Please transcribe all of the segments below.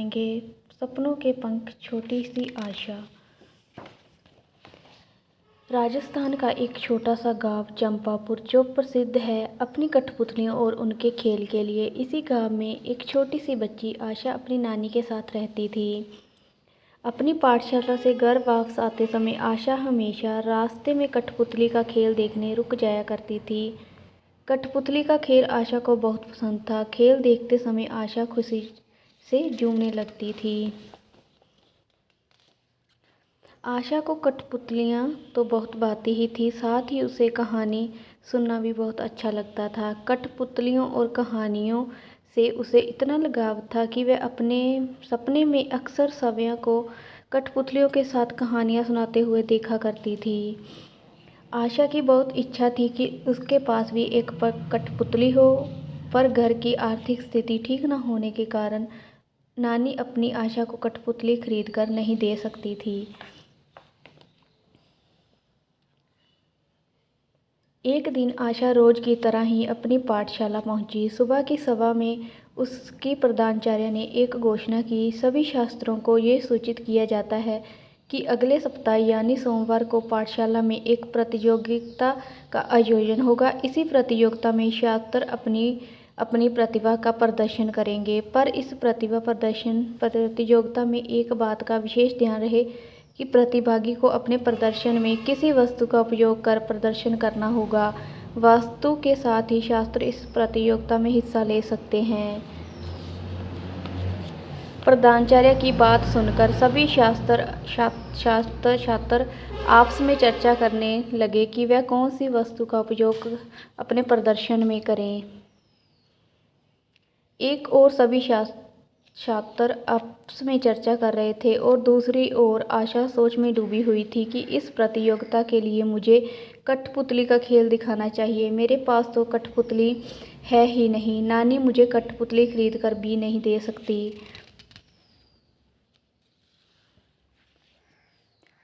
सुनाएंगे सपनों के पंख छोटी सी आशा। राजस्थान का एक छोटा सा गांव चंपापुर जो प्रसिद्ध है अपनी कठपुतलियों और उनके खेल के लिए। इसी गांव में एक छोटी सी बच्ची आशा अपनी नानी के साथ रहती थी। अपनी पाठशाला से घर वापस आते समय आशा हमेशा रास्ते में कठपुतली का खेल देखने रुक जाया करती थी। कठपुतली का खेल आशा को बहुत पसंद था। खेल देखते समय आशा खुशी से झूमने लगती थी। आशा को कठपुतलियाँ तो बहुत भाती ही थी, साथ ही उसे कहानी सुनना भी बहुत अच्छा लगता था। कठपुतलियों और कहानियों से उसे इतना लगाव था कि वह अपने सपने में अक्सर सविया को कठपुतलियों के साथ कहानियाँ सुनाते हुए देखा करती थी। आशा की बहुत इच्छा थी कि उसके पास भी एक कठपुतली हो, पर घर की आर्थिक स्थिति ठीक न होने के कारण नानी अपनी आशा को कठपुतली खरीद कर नहीं दे सकती थी। एक दिन आशा रोज की तरह ही अपनी पाठशाला पहुंची। सुबह की सभा में उसकी प्रधानाचार्य ने एक घोषणा की। सभी छात्रों को ये सूचित किया जाता है कि अगले सप्ताह यानी सोमवार को पाठशाला में एक प्रतियोगिता का आयोजन होगा। इसी प्रतियोगिता में छात्र अपनी प्रतिभा का प्रदर्शन करेंगे, पर इस प्रतियोगिता में एक बात का विशेष ध्यान रहे कि प्रतिभागी को अपने प्रदर्शन में किसी वस्तु का उपयोग कर प्रदर्शन करना होगा। वस्तु के साथ ही छात्र इस प्रतियोगिता में हिस्सा ले सकते हैं। प्रधानाचार्य की बात सुनकर सभी छात्र आपस में चर्चा करने लगे कि वह कौन सी वस्तु का उपयोग अपने प्रदर्शन में करें। एक और सभी छात्र आपस में चर्चा कर रहे थे और दूसरी ओर आशा सोच में डूबी हुई थी कि इस प्रतियोगिता के लिए मुझे कठपुतली का खेल दिखाना चाहिए। मेरे पास तो कठपुतली है ही नहीं, नानी मुझे कठपुतली खरीद कर भी नहीं दे सकती।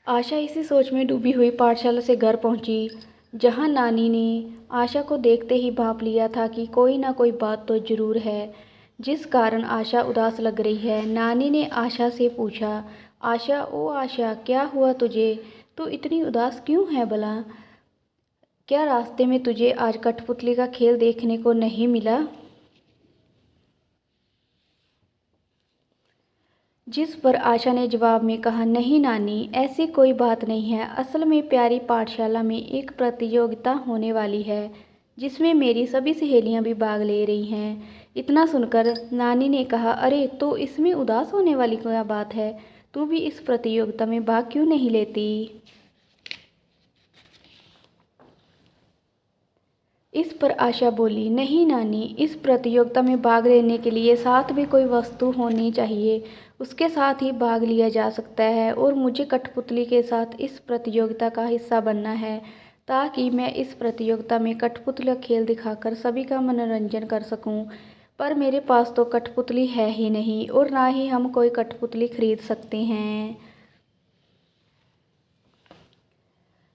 आशा इसी सोच में डूबी हुई पाठशाला से घर पहुंची, जहां नानी ने आशा को देखते ही भांप लिया था कि कोई ना कोई बात तो जरूर है जिस कारण आशा उदास लग रही है। नानी ने आशा से पूछा, आशा ओ आशा, क्या हुआ तुझे? तू इतनी उदास क्यों है भला? क्या रास्ते में तुझे आज कठपुतली का खेल देखने को नहीं मिला? जिस पर आशा ने जवाब में कहा, नहीं नानी, ऐसी कोई बात नहीं है। असल में प्यारी पाठशाला में एक प्रतियोगिता होने वाली है जिसमें मेरी सभी सहेलियां भी भाग ले रही हैं। इतना सुनकर नानी ने कहा, अरे तो इसमें उदास होने वाली क्या बात है? तू भी इस प्रतियोगिता में भाग क्यों नहीं लेती? इस पर आशा बोली, नहीं नानी, इस प्रतियोगिता में भाग लेने के लिए साथ में कोई वस्तु होनी चाहिए, उसके साथ ही भाग लिया जा सकता है। और मुझे कठपुतली के साथ इस प्रतियोगिता का हिस्सा बनना है ताकि मैं इस प्रतियोगिता में कठपुतली खेल दिखाकर सभी का मनोरंजन कर सकूं। पर मेरे पास तो कठपुतली है ही नहीं और ना ही हम कोई कठपुतली खरीद सकते हैं।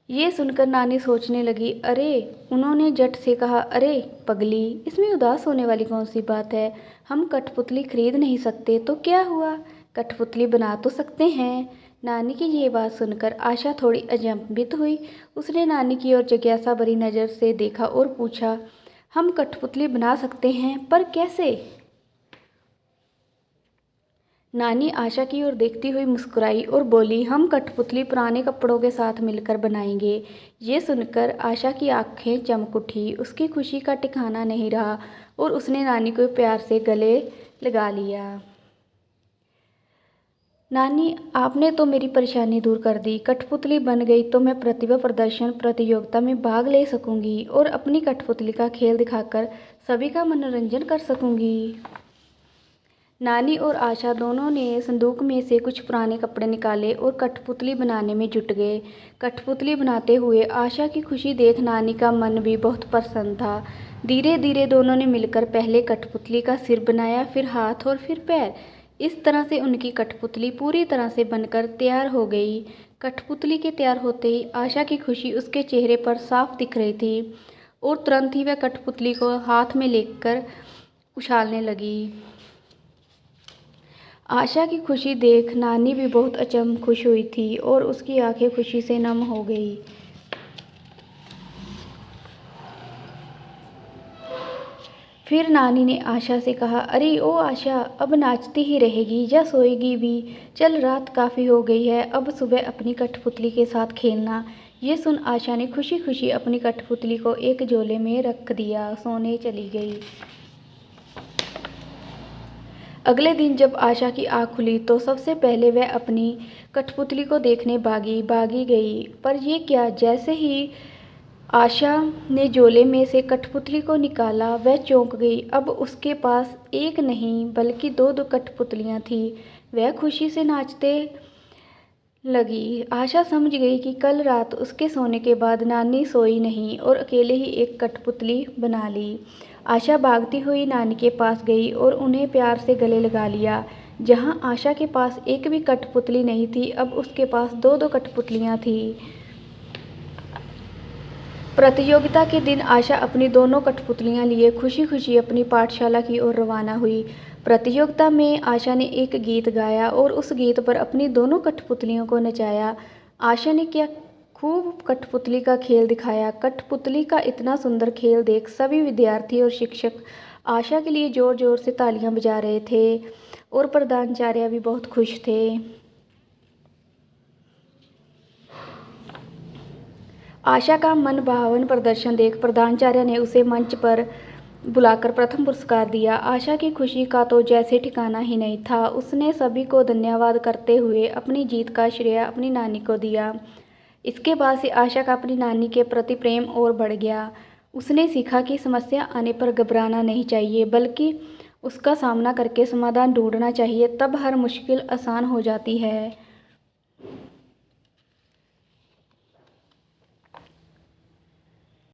ये सुनकर नानी सोचने लगी, अरे, उन्होंने झट से कहा, अरे पगली, इसमें उदास होने वाली कौन सी बात है? हम कठपुतली खरीद नहीं सकते तो क्या हुआ, कठपुतली बना तो सकते हैं। नानी की ये बात सुनकर आशा थोड़ी अचंभित हुई। उसने नानी की ओर जिज्ञासा भरी नज़र से देखा और पूछा, हम कठपुतली बना सकते हैं, पर कैसे? नानी आशा की ओर देखती हुई मुस्कुराई और बोली, हम कठपुतली पुराने कपड़ों के साथ मिलकर बनाएंगे। ये सुनकर आशा की आंखें चमक उठी। उसकी खुशी का ठिकाना नहीं रहा और उसने नानी को प्यार से गले लगा लिया। नानी, आपने तो मेरी परेशानी दूर कर दी। कठपुतली बन गई तो मैं प्रतिभा प्रदर्शन प्रतियोगिता में भाग ले सकूंगी और अपनी कठपुतली का खेल दिखाकर सभी का मनोरंजन कर सकूंगी। नानी और आशा दोनों ने संदूक में से कुछ पुराने कपड़े निकाले और कठपुतली बनाने में जुट गए। कठपुतली बनाते हुए आशा की खुशी देख नानी का मन भी बहुत प्रसन्न था। धीरे धीरे दोनों ने मिलकर पहले कठपुतली का सिर बनाया, फिर हाथ और फिर पैर। इस तरह से उनकी कठपुतली पूरी तरह से बनकर तैयार हो गई। कठपुतली के तैयार होते ही आशा की खुशी उसके चेहरे पर साफ दिख रही थी और तुरंत ही वह कठपुतली को हाथ में लेकर उछालने लगी। आशा की खुशी देख नानी भी बहुत अचंभ खुश हुई थी और उसकी आंखें खुशी से नम हो गई। फिर नानी ने आशा से कहा, अरे ओ आशा, अब नाचती ही रहेगी या सोएगी भी? चल, रात काफ़ी हो गई है, अब सुबह अपनी कठपुतली के साथ खेलना। ये सुन आशा ने खुशी खुशी अपनी कठपुतली को एक झोले में रख दिया, सोने चली गई। अगले दिन जब आशा की आँख खुली तो सबसे पहले वह अपनी कठपुतली को देखने भागी गई। पर ये क्या, जैसे ही आशा ने झोले में से कठपुतली को निकाला वह चौंक गई। अब उसके पास एक नहीं बल्कि दो दो कठपुतलियाँ थीं। वह खुशी से नाचते लगी। आशा समझ गई कि कल रात उसके सोने के बाद नानी सोई नहीं और अकेले ही एक कठपुतली बना ली। आशा भागती हुई नानी के पास गई और उन्हें प्यार से गले लगा लिया। जहां आशा के पास एक भी कठपुतली नहीं थी, अब उसके पास दो दो कठपुतलियां थीं। प्रतियोगिता के दिन आशा अपनी दोनों कठपुतलियां लिए खुशी खुशी अपनी पाठशाला की ओर रवाना हुई। प्रतियोगिता में आशा ने एक गीत गाया और उस गीत पर अपनी दोनों कठपुतलियों को नचाया। आशा ने क्या खूब कठपुतली का खेल दिखाया। कठपुतली का इतना सुंदर खेल देख सभी विद्यार्थी और शिक्षक आशा के लिए जोर जोर से तालियां बजा रहे थे और प्रधानाचार्य भी बहुत खुश थे। आशा का मन भावन प्रदर्शन देख प्रधानाचार्य ने उसे मंच पर बुलाकर प्रथम पुरस्कार दिया। आशा की खुशी का तो जैसे ठिकाना ही नहीं था। उसने सभी को धन्यवाद करते हुए अपनी जीत का श्रेय अपनी नानी को दिया। इसके बाद से आशा का अपनी नानी के प्रति प्रेम और बढ़ गया। उसने सीखा कि समस्या आने पर घबराना नहीं चाहिए, बल्कि उसका सामना करके समाधान ढूंढना चाहिए। तब हर मुश्किल आसान हो जाती है।